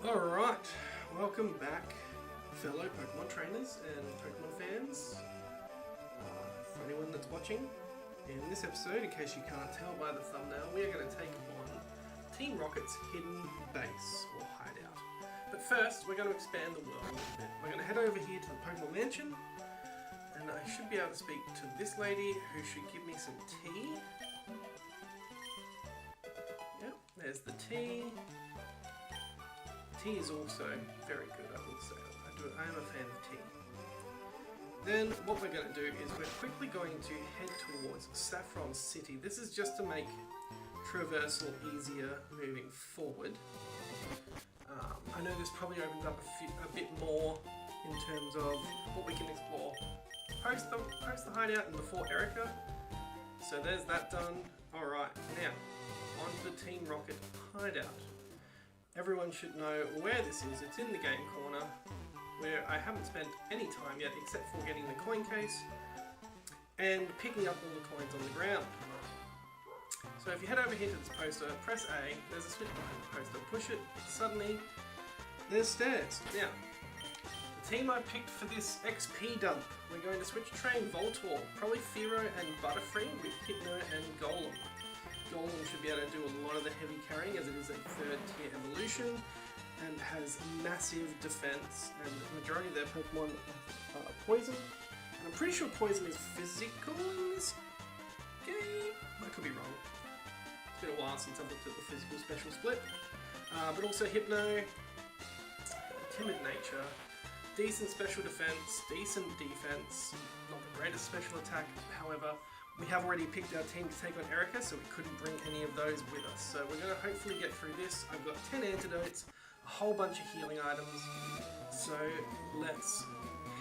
Alright, welcome back fellow Pokemon trainers and Pokemon fans. For anyone that's watching, in this episode, in case you can't tell by the thumbnail, we are going to take on Team Rocket's hidden base or hideout. But first, we're going to expand the world a little bit. We're going to head over here to the Pokemon Mansion, and I should be able to speak to this lady who should give me some tea. Yep, there's the tea. Tea is also very good, I will say. I am a fan of tea. Then what we're going to do is we're quickly going to head towards Saffron City. This is just to make traversal easier moving forward. I know this probably opens up a bit more in terms of what we can explore post the hideout and before Erica. So there's that done. Alright, now on to the Team Rocket hideout. Everyone should know where this is. It's in the game corner, where I haven't spent any time yet except for getting the coin case and picking up all the coins on the ground. So if you head over here to this poster, press A, there's a switch behind the poster, push it, suddenly there's stairs. Now, the team I picked for this XP dump, we're going to switch train Voltorb, probably Firo and Butterfree with Hypno and Golem. Golem should be able to do a lot of the heavy carrying as it is a 3rd tier evolution and has massive defense, and the majority of their Pokemon are poison. And I'm pretty sure poison is physical in this game. I could be wrong. It's been a while since I've looked at the physical special split. But also Hypno, timid nature, decent special defense, decent defense, not the greatest special attack, however. We have already picked our team to take on Erica, so we couldn't bring any of those with us. So we're going to hopefully get through this. I've got 10 antidotes, a whole bunch of healing items, so let's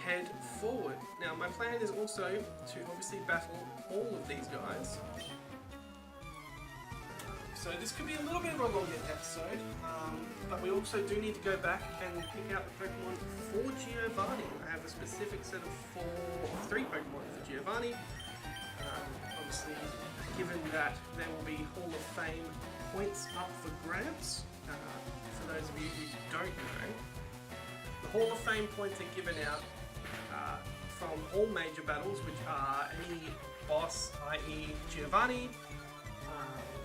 head forward. Now my plan is also to obviously battle all of these guys. So this could be a little bit of a longer episode, but we also do need to go back and pick out the Pokemon for Giovanni. I have a specific set of 3 Pokemon for Giovanni. Obviously, given that there will be Hall of Fame points up for grabs, for those of you who don't know, the Hall of Fame points are given out from all major battles, which are any boss, i.e. Giovanni,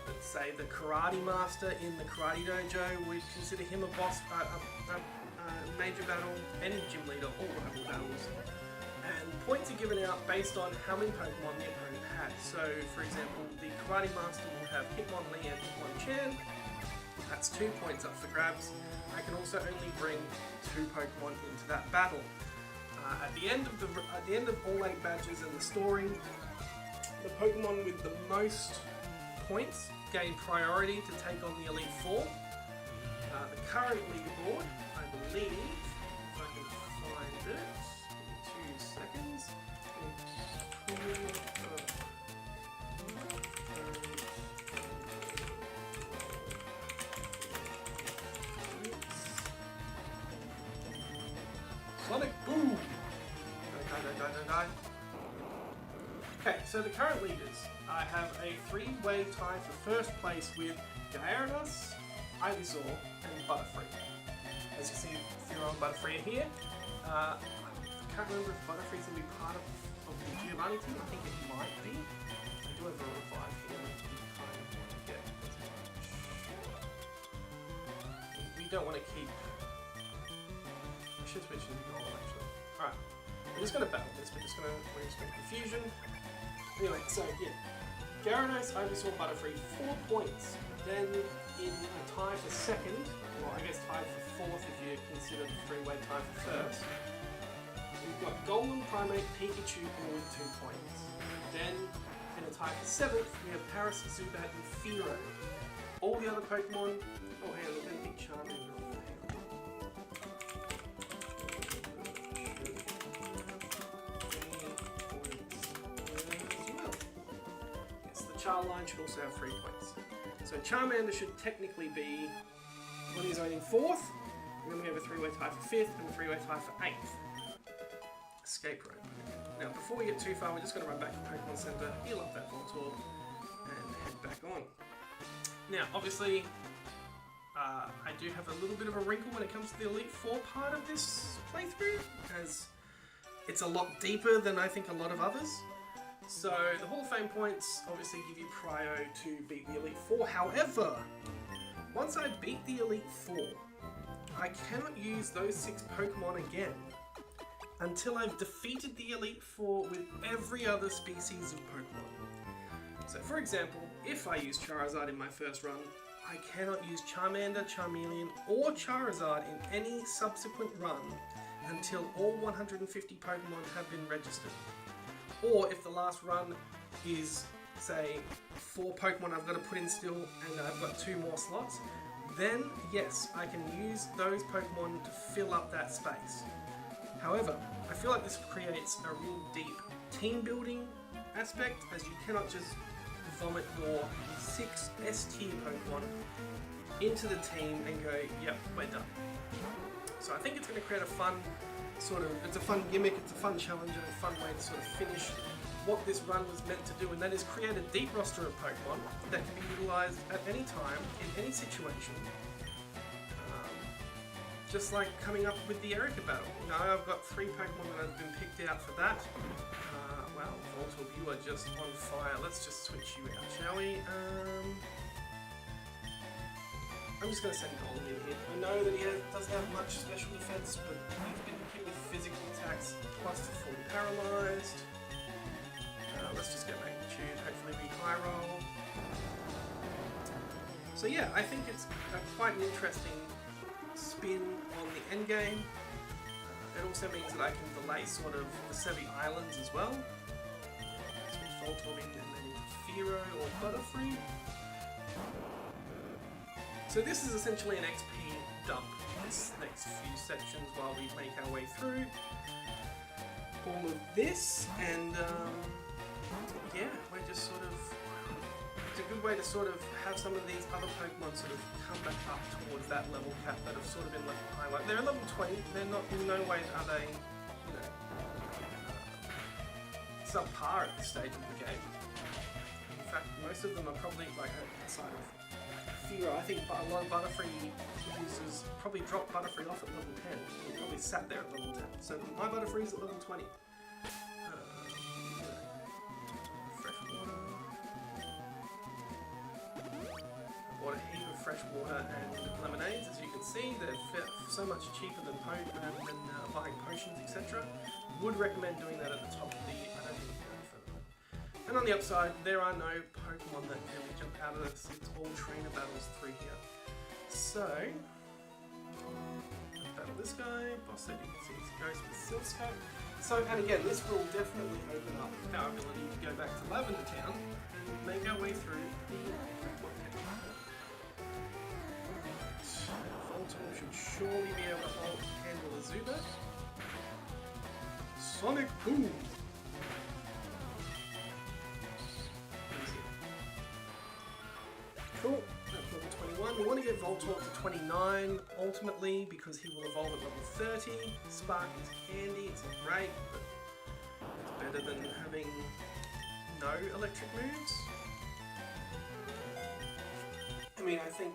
let's say the Karate Master in the Karate Dojo, we consider him a boss, a major battle, any gym leader, all rival battles. And points are given out based on how many Pokemon the opponent had. So, for example, the Karate Master will have Hitmonlee and Hitmonchan. That's 2 points up for grabs. I can also only bring 2 Pokemon into that battle. At the end of all 8 badges and the story, the Pokemon with the most points gain priority to take on the Elite Four. The current leaderboard, I believe, if I can find it. 2 seconds. Sonic Boom! Die. Okay, so the current leaders. I have a 3-way tie for first place with Gyarados, Ivysaur, and Butterfree. As you see, Firo and Butterfree are here. I can't remember if Butterfree's going to be part of the Giovanni team. I think it might be. I do have a revive here, which we kind of want to get as much. We don't want to keep... I should switch to Golem actually. Alright, we're just going to battle this. We're just going to confusion. Anyway, so yeah. Gyarados, Ivysaur, Butterfree, 4 points. Then in a tie for second, or I guess tie for 4th if you consider the 3-way tie for first. We've got Golem, Primate, Pikachu, all with 2 points. Then, in a tie for 7th, we have Paris, Zubat, and Firo. All the other Pokemon... Oh, hang on, there's going to be Charmander on there. Yes, the Char line should also have 3 points. So Charmander should technically be on his own in 4th, and then we have a 3-way tie for 5th, and a 3-way tie for 8th. Escape rope. Now, before we get too far, we're just going to run back to Pokemon Center, heal up that Voltorb, and head back on. Now, obviously, I do have a little bit of a wrinkle when it comes to the Elite Four part of this playthrough, as it's a lot deeper than I think a lot of others. So the Hall of Fame points obviously give you prio to beat the Elite Four. However, once I beat the Elite Four, I cannot use those 6 Pokemon again until I've defeated the Elite Four with every other species of Pokemon. So for example, if I use Charizard in my first run, I cannot use Charmander, Charmeleon, or Charizard in any subsequent run until all 150 Pokemon have been registered. Or if the last run is, say, 4 Pokemon I've got to put in still and I've got 2 more slots, then yes, I can use those Pokemon to fill up that space. However, I feel like this creates a real deep team building aspect, as you cannot just vomit your 6 S-tier Pokemon into the team and go, yep, we're done. So I think it's going to create a fun it's a fun gimmick, it's a fun challenge, and a fun way to sort of finish what this run was meant to do, and that is create a deep roster of Pokemon that can be utilised at any time, in any situation. Just like coming up with the Erica battle. You know, I've got 3 Pokemon that have been picked out for that. Wow, Voltorb, you are just on fire. Let's just switch you out, shall we? I'm just going to send Golem in here. I know that he doesn't have much special defense, but he's been hit with physical attacks, plus the fully paralysed. Let's just get Magnitude, hopefully we high roll. So yeah, I think it's quite an interesting spin on the end game. It also means that I can delay sort of the Sevi Islands as well. Switch Voltorb in and then Fearow or Butterfree. So this is essentially an XP dump, this next few sections while we make our way through all of this, and yeah, we're just sort of, it's a good way to sort of have some of these other Pokemon sort of come back up towards that level cap that have sort of been left behind. Like, they're level 20, they're not, in no way are they, you know, subpar at this stage of the game. In fact, most of them are probably, like, outside of Fearow, I think a lot of Butterfree users probably dropped Butterfree off at level 10. He probably sat there at level 10. So my Butterfree's at level 20. Fresh water. I bought a heap of fresh water and lemonades. As you can see, they're so much cheaper than buying potions, etc. Would recommend doing that at the top of the... I don't think you go further. And on the upside, there are no Pokemon that really jump out of this. It's all trainer battles through here. So, battle this guy. Boss that you can see goes with Silkscope. So, and again, this will definitely open up our ability to go back to Lavender Town and make our way through the Pokemon town. Voltorb should surely be able to handle a Zubat. Sonic Boom! Cool, that's level 21. We want to get Voltorb to 29 ultimately because he will evolve at level 30. Spark is handy, it's great, but it's better than having no electric moves. I mean, I think...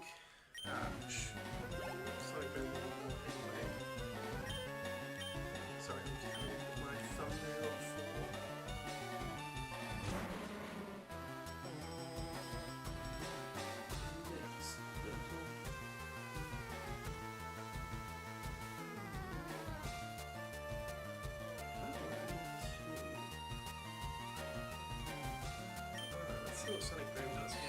Sonic Boom anyway. Sorry, I'm just trying to get my thumbnail for... Let's see what Sonic Boom does here.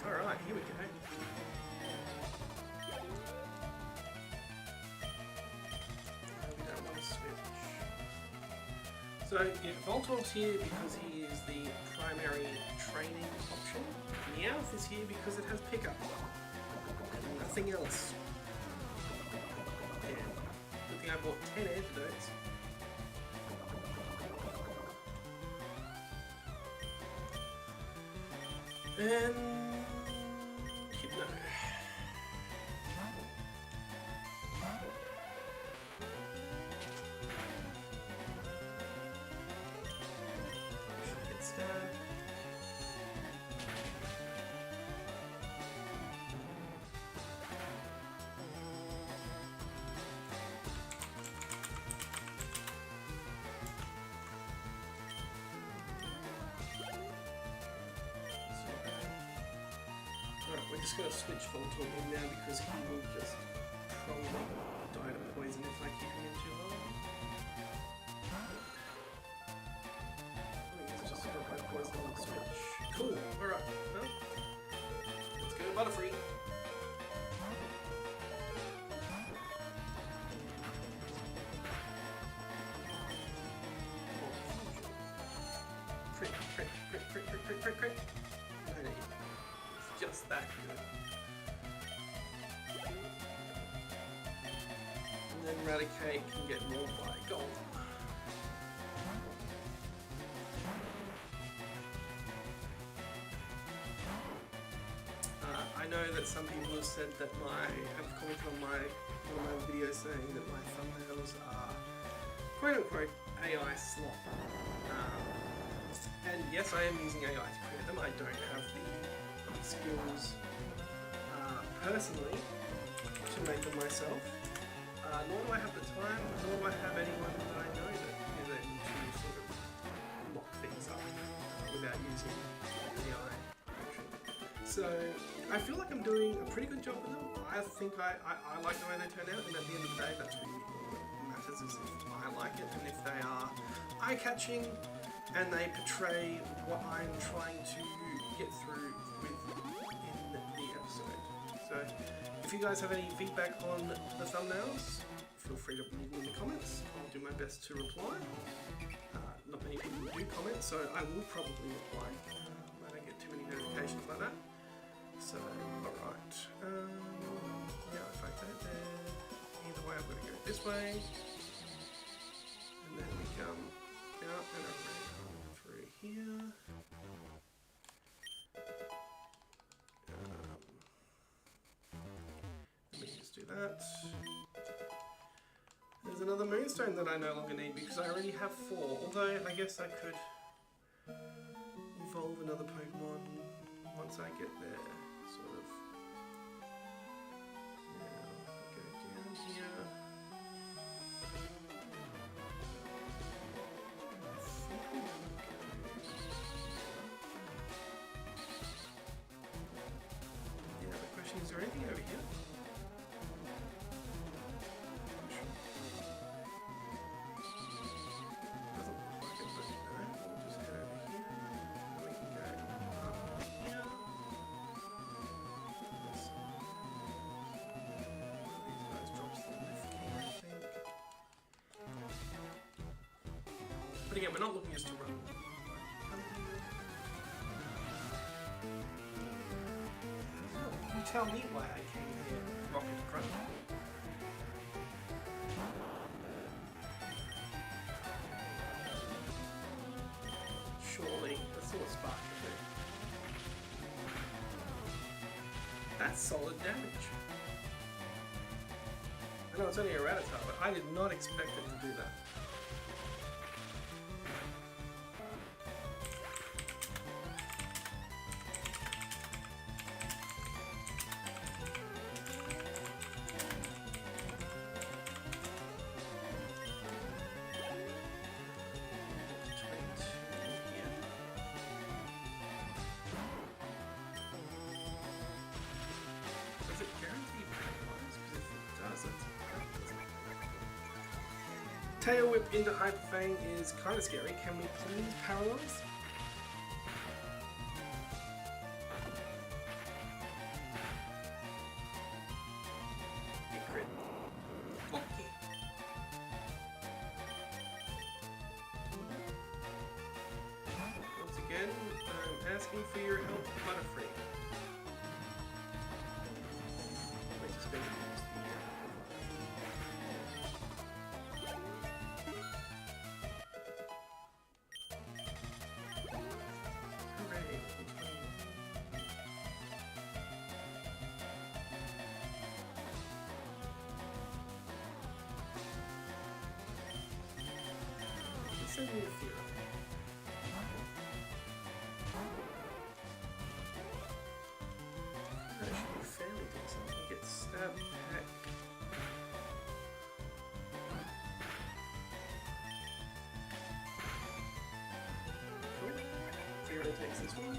Alright, here we go. We don't want to switch. So, yeah, Voltorb's here because he is the primary training option. Meowth is here because it has pickup. And nothing else. Yeah. Good thing I bought 10 antidotes. And I'm just going to switch Voltor in now because he will just probably die to poison if I keep him in too long. Let's just drop my poison and switch. Cool, alright. Well, let's go Butterfree. Crit. It's just that good. And then Raticate can get more by gold. I know that some people have said that have commented on one of my videos saying that my thumbnails are quote unquote AI slop. And yes, I am using AI to create them. I don't have the skills personally to make them myself. Nor do I have the time, nor do I have anyone that I know that is able to sort of lock these up without using AI function. So I feel like I'm doing a pretty good job with them. I think I like the way they turn out, and at the end of the day, that's really all that matters, is if I like it and if they are eye-catching and they portray what I'm trying to get through with in the episode. So, if you guys have any feedback on the thumbnails, feel free to leave them in the comments. I'll do my best to reply. Not many people do comment, so I will probably reply. I don't get too many notifications like that. So, alright. Yeah, if I go there, either way I'm going to go this way. And then we come out and around. Here. Let me just do that. There's another moonstone that I no longer need because I already have 4. Although I guess I could evolve another Pokemon once I get there. Sort of. Now go down here. Is there anything over here? Doesn't look like it, but no. We'll just head over here. And we can go up here. These guys drops the lift key, I think. But again, we're not looking just to run. You tell me why I came here, Rocket Crunch. Surely, that's all a spark can do. That's solid damage. I know it's only a Rattata, but I did not expect it to do that. Tail Whip into Hyper Fang is kind of scary. Can we please paralyze? Crit. Okay. Once again, I'm asking for your help, Butterfree. We're just going to use the send me a fear. That should be fairly decent. We'll get stab back. Cool. Fear takes this one.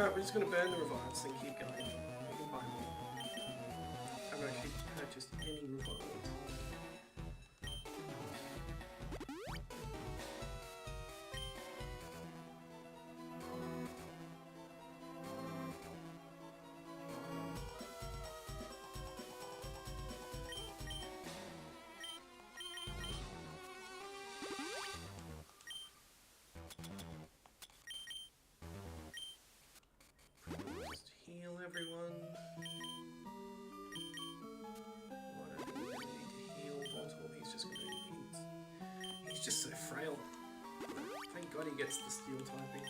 Alright, we're just going to burn the revives and keep going. We can buy more. I haven't actually purchased any revives. Just heal everyone. Whatever we need to heal Bottle, he's just gonna he's just so frail. Thank God he gets the steel typing.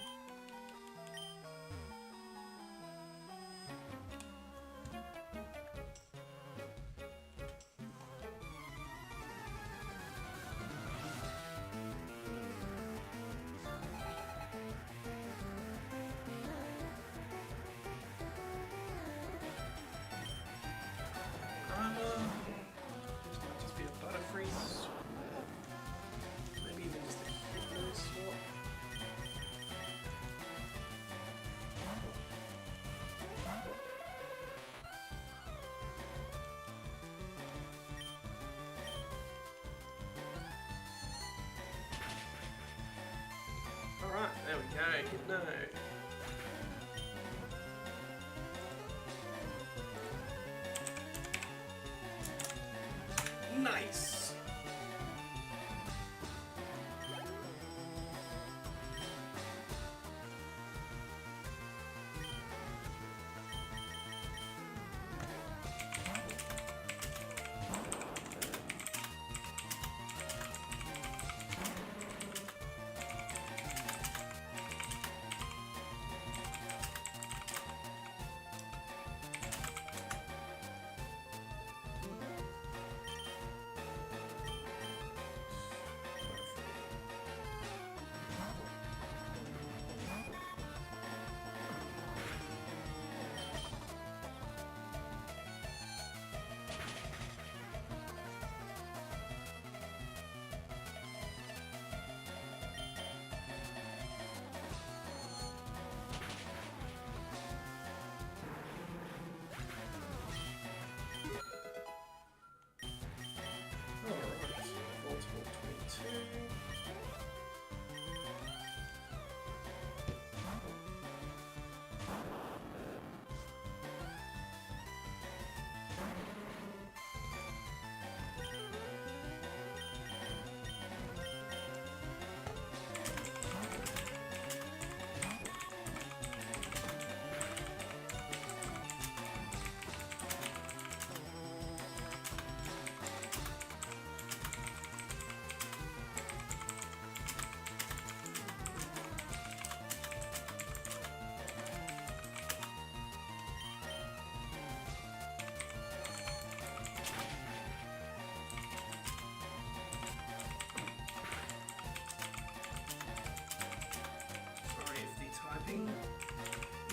Just be a Butterfree. Maybe even just a Hypno swap. Alright, there we go, Hypno. Nice!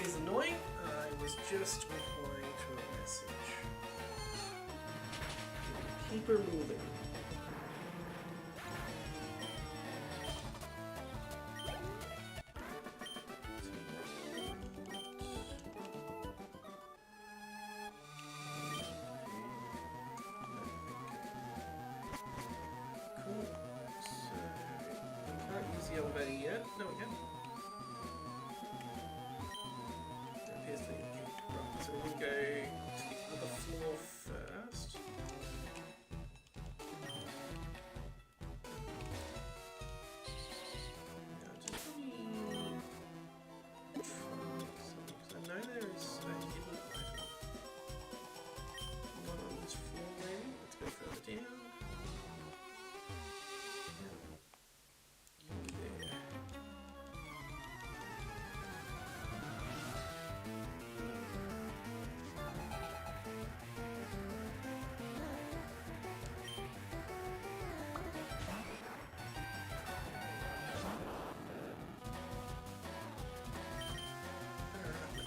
Is annoying. I was just replying to a message. Keep her moving. Cool. So we can't use the elevator yet. No, we can. Right, so we go to the other floor first. Now just let me try something, because I know there is a hidden item. One on this floor maybe. Let's go further down. There.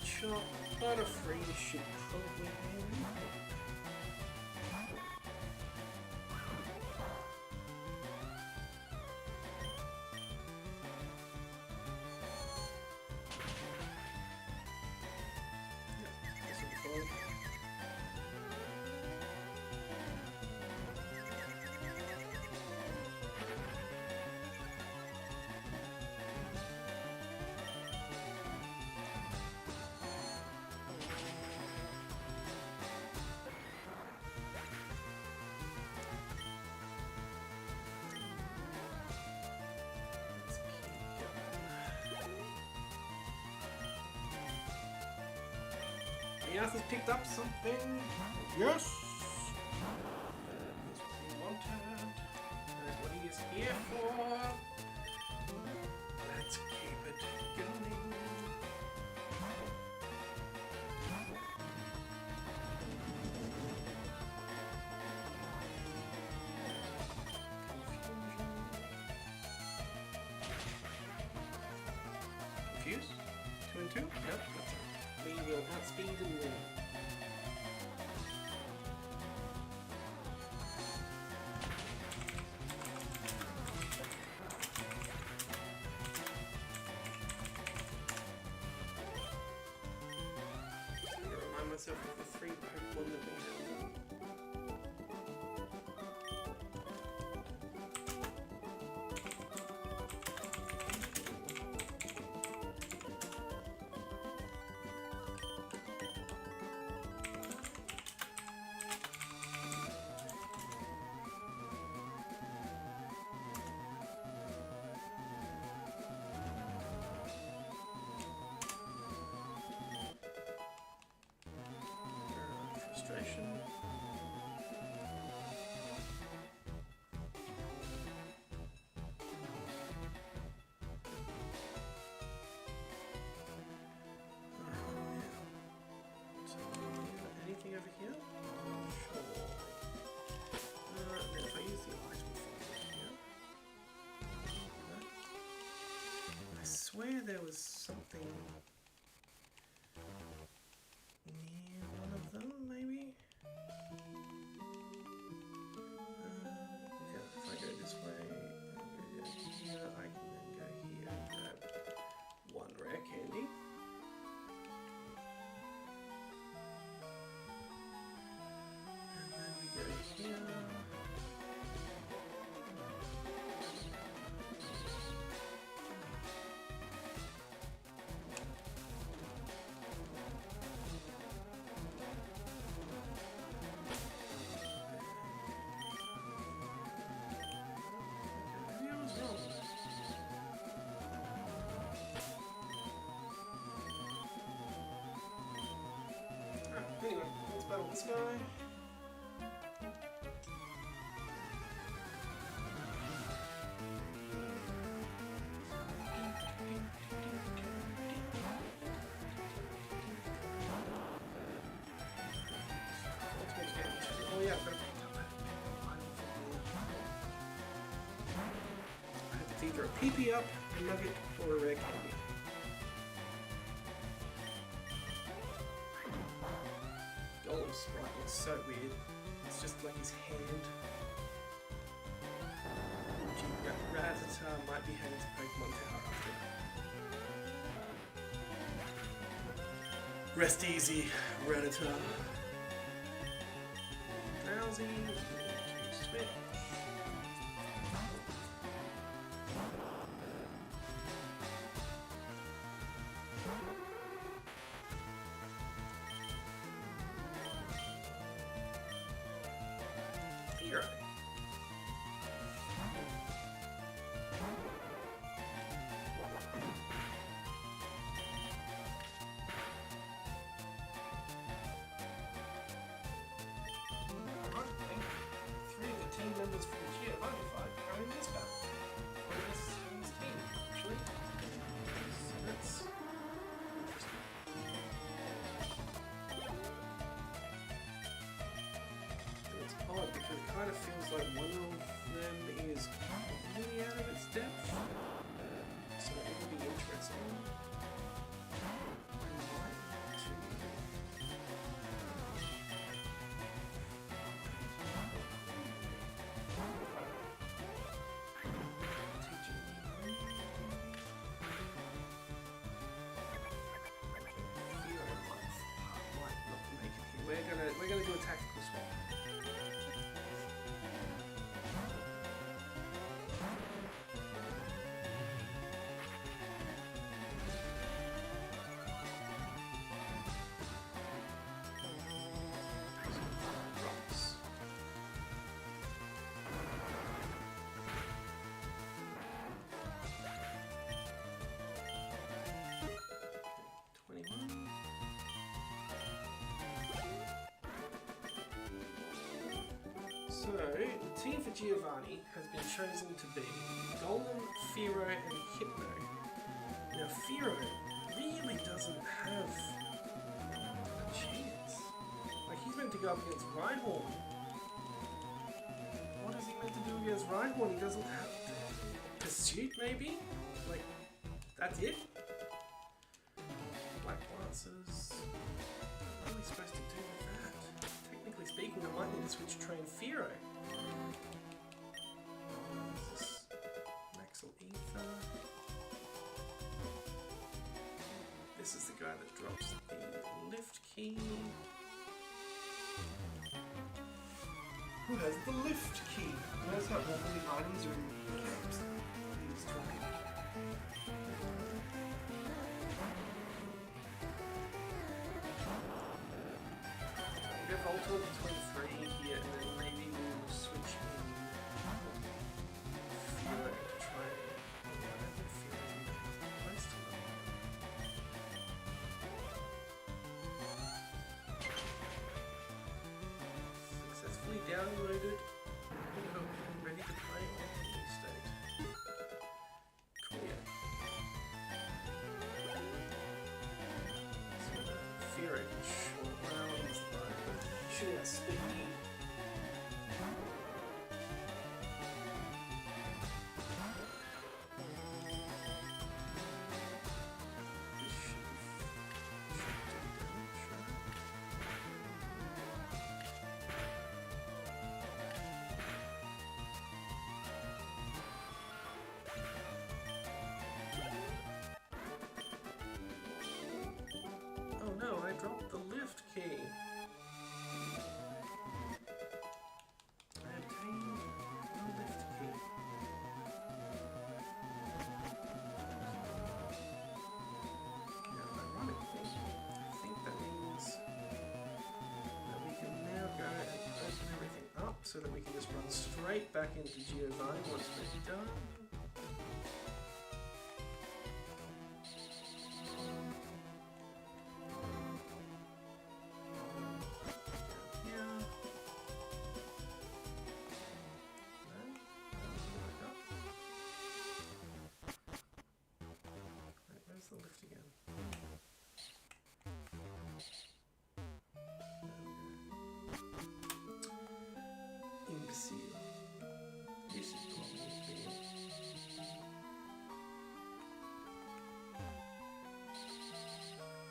Shop, Butterfree should probably be. else has picked up something. Yes. That's what he wanted. That's what he is here for. Let's keep it going. Confuse? 2 and 2? Nope, that's it. We will outspeed and win. Remind myself of the 3 Pokemon that we have. Frustration. So, anything over here? Sure. Then if I use the item finder here. I swear there was something near one of them, maybe? Yeah, if I go this way, I can go here, I can then go here and grab 1 rare candy. And then we go here. Maybe I was wrong. Anyway, let's battle this guy. Oh yeah, I've got to pick up that. It's either a PP up, a nugget, or a rare candy. Golem's sprite looks so weird. It's just like his hand. Gee, Rattata might be heading to Pokemon Tower after. Rest easy, Rattata. Drowsy. Switch. Hero. Three of the team members from the Kia Bonafide are in this battle. Or in this team, actually. So that's interesting. And it's odd because it kind of feels like one of them is really out of its depth. So it will be interesting. We're gonna do a tactical swap. Rocks. 21. So, the team for Giovanni has been chosen to be Golem, Firo, and Hypno. Now, Firo really doesn't have a chance. Like, he's meant to go up against Rhyhorn. What is he meant to do against Rhyhorn? He doesn't have Pursuit, maybe? Like, that's it? Black Lancers. What are we supposed to do with that? Technically speaking, I might need to switch train Firo. This is Maxil Ether. This is the guy that drops the lift key. Who has the lift key? Notice how all the items are in caps. He's trying. We'll get Voltor between 3 here, and then maybe we'll switch in Firo to try and... I don't think Firo's in the place to them. Successfully downloaded. Ready to play on any state. Cool, yeah. So, Firo can short rounds, but shooting at speed. Oh no, I dropped the lift key. I obtained the lift key. Now, ironically, I think that means that we can now go and open everything up so that we can just run straight back into Giovanni once we're done. The lift again. Imbecile. This is the one we need to be in.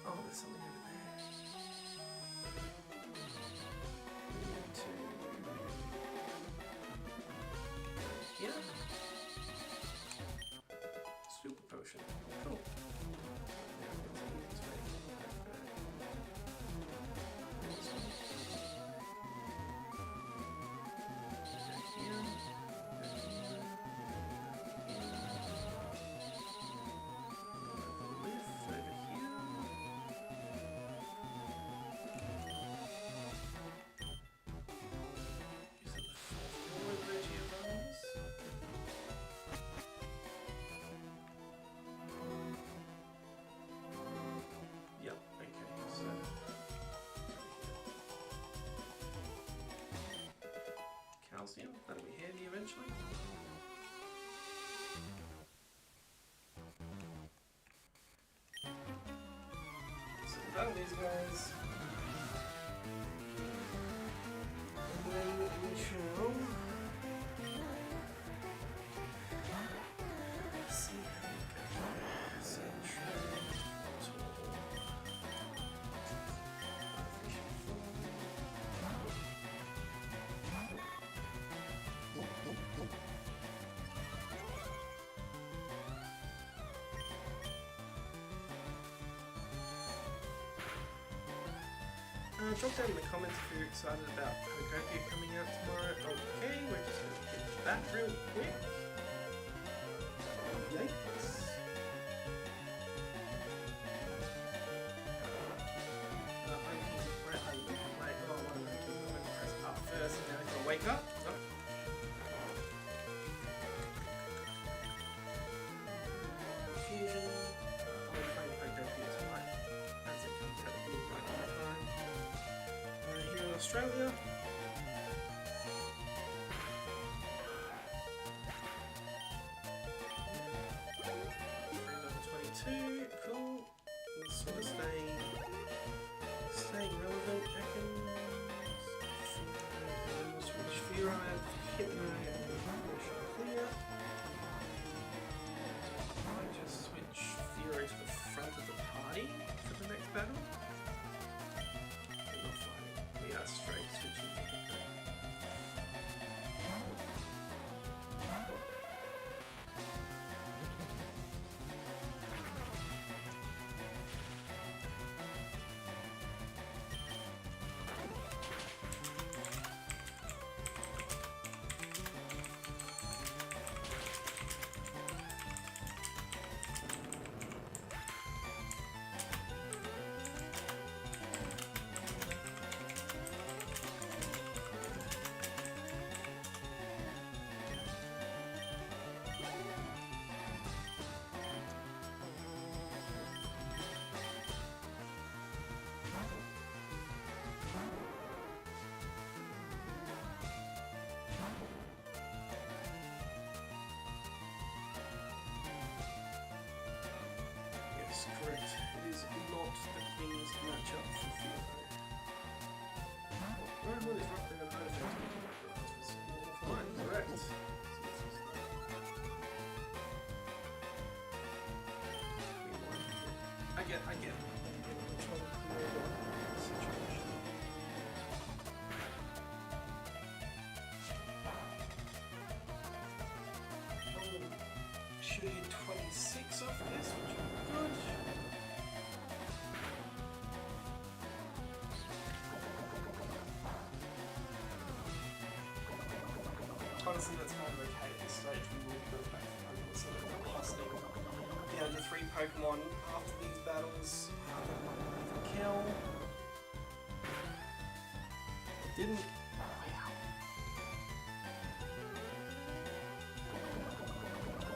Oh, there's something over there. We need to... here? Super potion. Cool. Calcium, that'll be handy eventually. So we've done these guys. And then we shall see how we go. Central. Drop down in the comments if you're excited about Pokopia coming out tomorrow. Okay, we're just going to get that real quick. Yikes. I'm going to press up first and now he's going to wake up. Oh. Fusion. I'm playing Pokopia tonight. As it comes out of the right on time. Here in Australia. 22. Cool. We'll sort of staying relevant. We'll switch Firo out, Hypno, and Motion Clear. I might just switch Firo to the front of the party for the next battle. We're not fighting. We are straight switching to Hypno. Correct. It is not the Queen's matchup for Firo. Right, what is roughly an artifact? Fine, correct. I get it. Should hit 26 off this, which would be good. Honestly, that's kind of okay at this stage. We will go back to Pokemon, so that we're clustering down to 3 Pokemon after these battles. Kill. Didn't. Wow.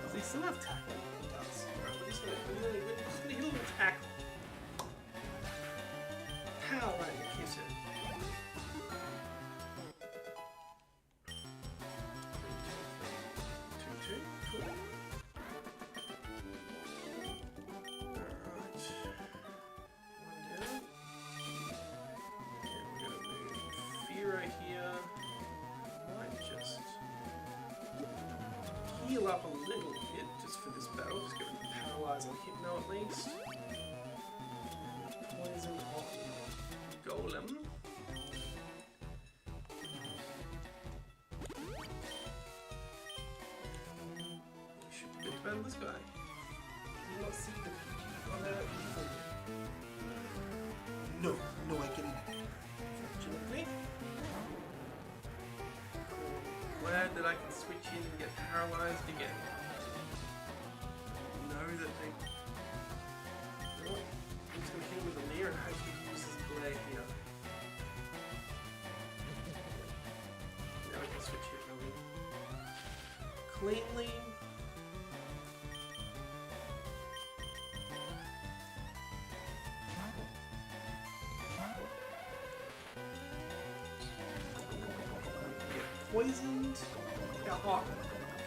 Does he still have tackle? He does. Alright, we're just gonna hit a little tackle. Power right in the kitchen. Heal up a little bit just for this battle. Just get to paralyze on Hypno at least. Poison on Golem. We should be able to battle this guy. Do you not see the PG on there? No, I can. Unfortunately. Glad that I can switch in and get paralyzed again. Know that they. You know what? I'm just going to hit him with a Leer and hopefully he uses Glare here. Now I can switch here, really. Cleanly. Poisoned. Oh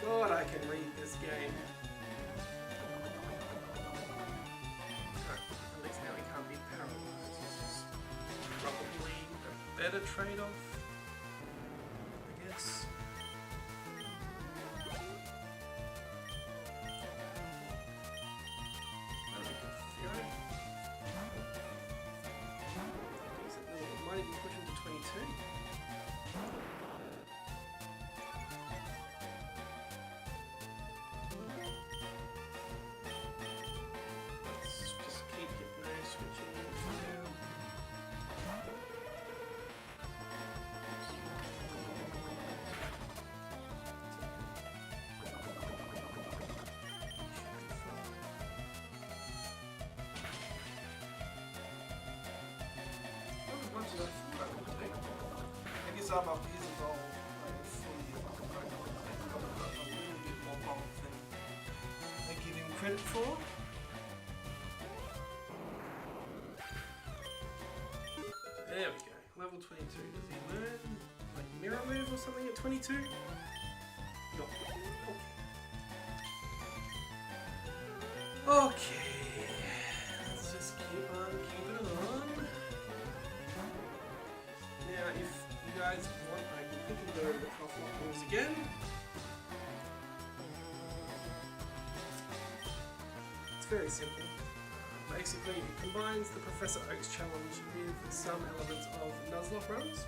god, I can read this game. Alright, at least now he can't be paralyzed. Which is probably a better trade-off, I guess. Might even push him to 22. I guess I'm up his evolve fully a little bit more bulk than I give him credit for. There we go. Level 22. Does he learn like mirror move or something at 22? No. Okay. guys want, I can quickly go over the Proflocke rules again. It's very simple. Basically, it combines the Professor Oak's challenge with some elements of Nuzlocke runs.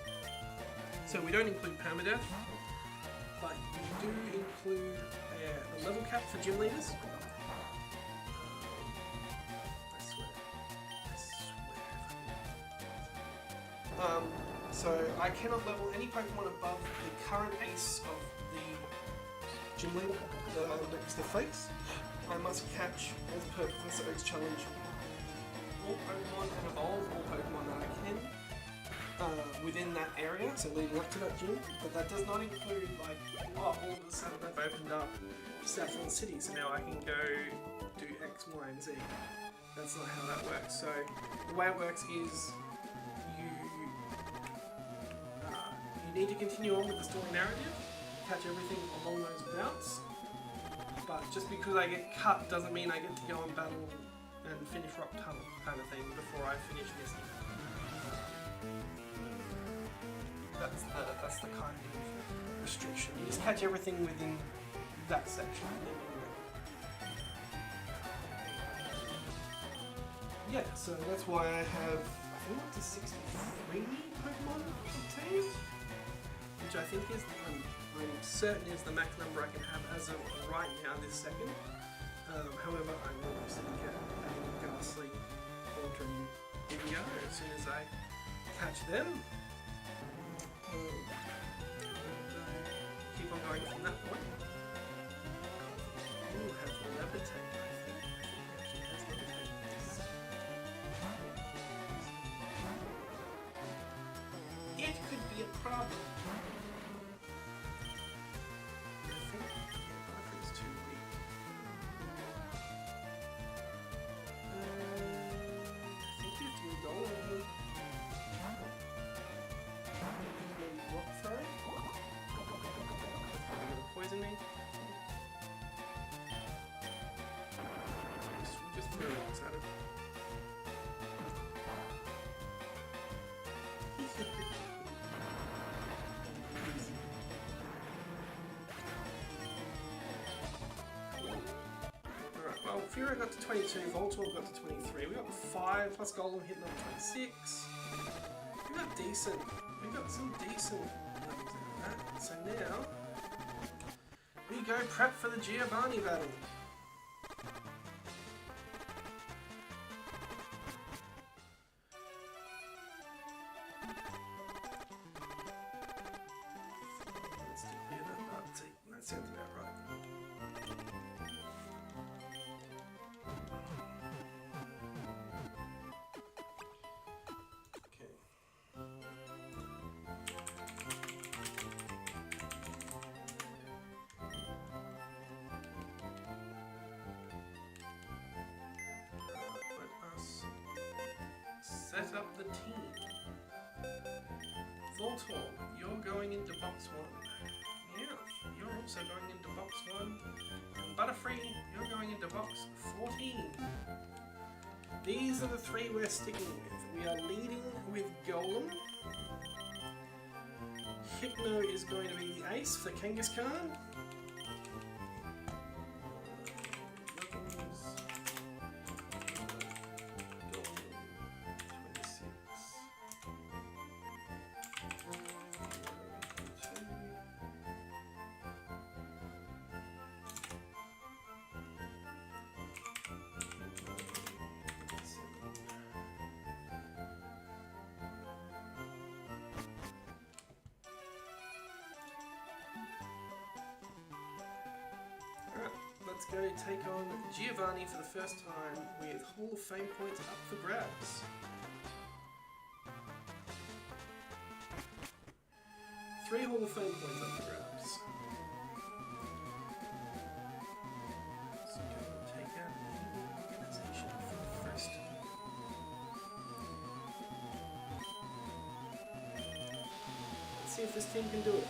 So we don't include permadeath, but we do include a level cap for gym leaders. So I cannot level any Pokemon above the current ace of the gym leader that I'm next to face. I must catch, as per Professor Oak's challenge, all Pokemon and evolve all Pokemon that I can within that area, so leading up to that gym. But that does not include, like, oh, all of a sudden I've opened up Saffron City, so now I can go do X, Y, and Z. That's not how that works. So the way it works is you need to continue on with the story narrative, catch everything along those routes, but just because I get cut doesn't mean I get to go and battle and finish Rock Tunnel kind of thing before I finish Misty. That's the kind of restriction. You just catch everything within that section. Yeah, so that's why I have, I think, up to 63 Pokemon obtained. Which I think is, I'm certain is the max number I can have as of right now, this second. However, I will obviously get a ghastly altering video as soon as I catch them. Keep on going from that point. Ooh, have levitate, I think. It actually has levitate. It could be a problem. Poison me? Just throw rocks at him. Alright, well, Fury got to 22, Voltorb got to 23, we got 5, plus Golem hitting on 26. We got decent, we got some decent levels out of that. So now, we go prep for the Giovanni battle. Let's clear that sounds about right. Set up the team. Voltorb, you're going into box 1. Yeah, you're also going into box 1. And Butterfree, you're going into box 14. These are the 3 we're sticking with. We are leading with Golem. Hypno is going to be the ace for Kangaskhan. Let's go take on Giovanni for the first time with Hall of Fame points up for grabs. Three Hall of Fame points up for grabs. So go take out the organization first. Let's see if this team can do it.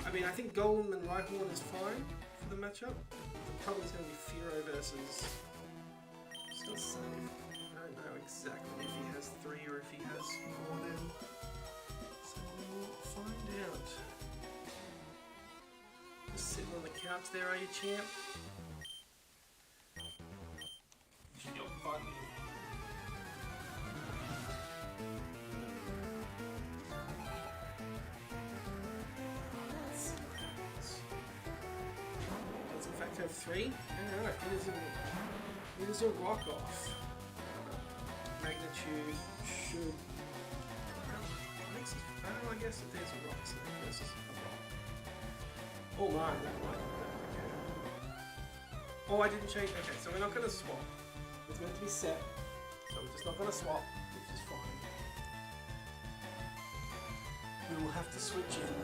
I mean, I think Golem and Rhyhorn is fine for the matchup. The problem's going to be Fearow versus still safe. I don't know exactly if he has 3 or if he has more than scouts there, are you, champ? Should you find me? Does in fact have 3? Alright, it is a rock off. Magnitude should. I guess if there's a rock, so this is a rock. Oh my, that might. Okay. Oh, I didn't change. Okay, so we're not going to swap. It's meant to be set, so we're just not going to swap, which is fine. We will have to switch in.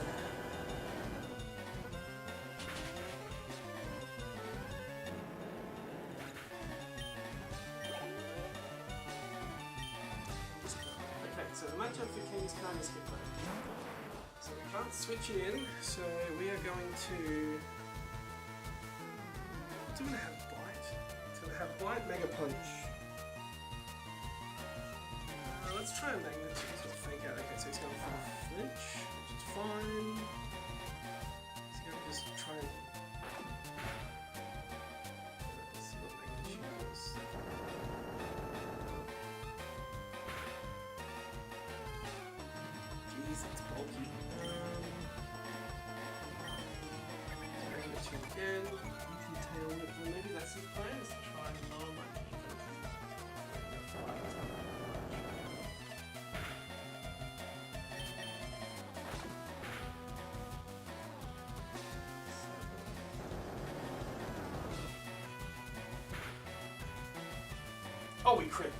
So the matchup for King's kind of skip that. So we can't switch it in, so we are going to... What's it going to have? Bite? It's going to have Bite, Mega Punch. Let's try a Magnitude, sort of fake out. Okay, so he's going for Flinch, which is fine. He's going to just try and... Let's see what Magnitude was. It's bulky. Magnitude again. You can tail it. Well, maybe that's his plan, is to try and lower my Oh, we crit.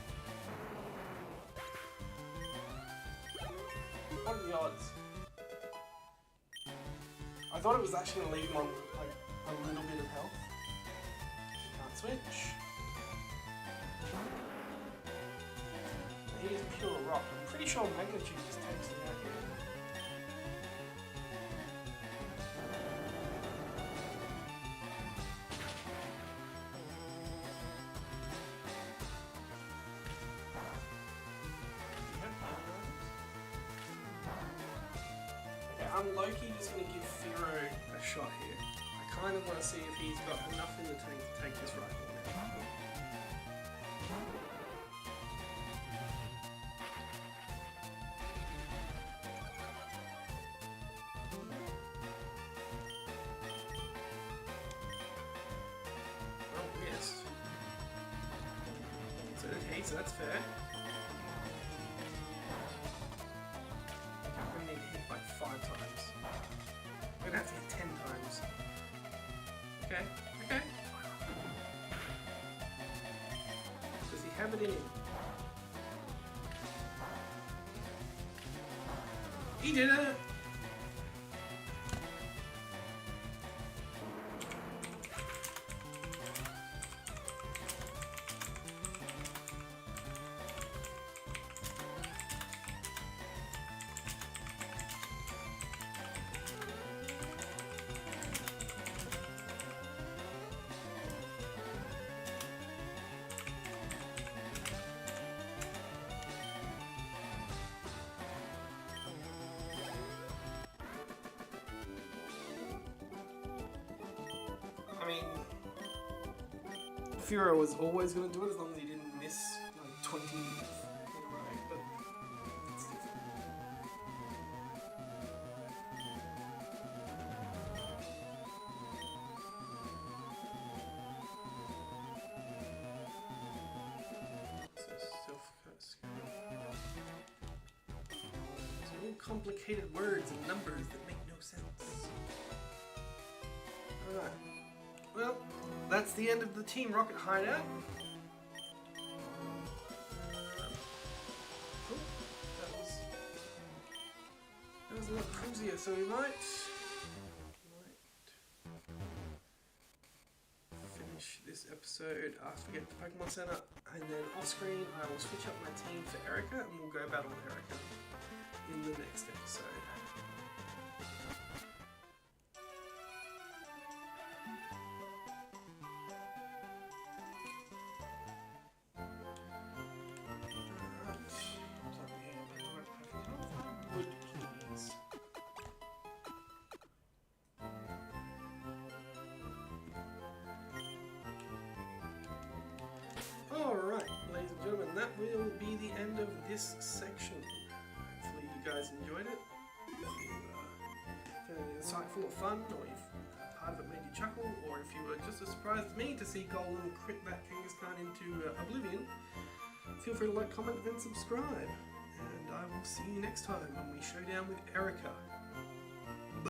What are the odds? I thought it was actually going to leave him on like a little bit of health. Can't switch. He is pure rock. I'm pretty sure Magnitude just takes him out here. I'm low-key just going to give Firo a shot here. I kind of want to see if he's got enough in the tank to take this rifle now. Oh, missed. So okay, so that's fair. We're gonna have to hit 10 times. Okay, okay. Does he have it in him? He did it! I mean, Furo was always going to do it as long as he didn't miss like 20 in a row, but it's different. It's all complicated words and numbers that make no sense. Alright. Well, that's the end of the Team Rocket hideout. Cool. That was a lot cruisier, so we might finish this episode after we get the Pokemon Center, and then off screen I will switch up my team for Erica, and we'll go battle Erica in the next episode. Wood, please. this section. Hopefully you guys enjoyed it. If you found it insightful or fun, or if part of it made you chuckle, or if you were just as surprised as me to see Golden crit that Kangaskhan into oblivion, feel free to like, comment and subscribe. And I will see you next time when we show down with Erica.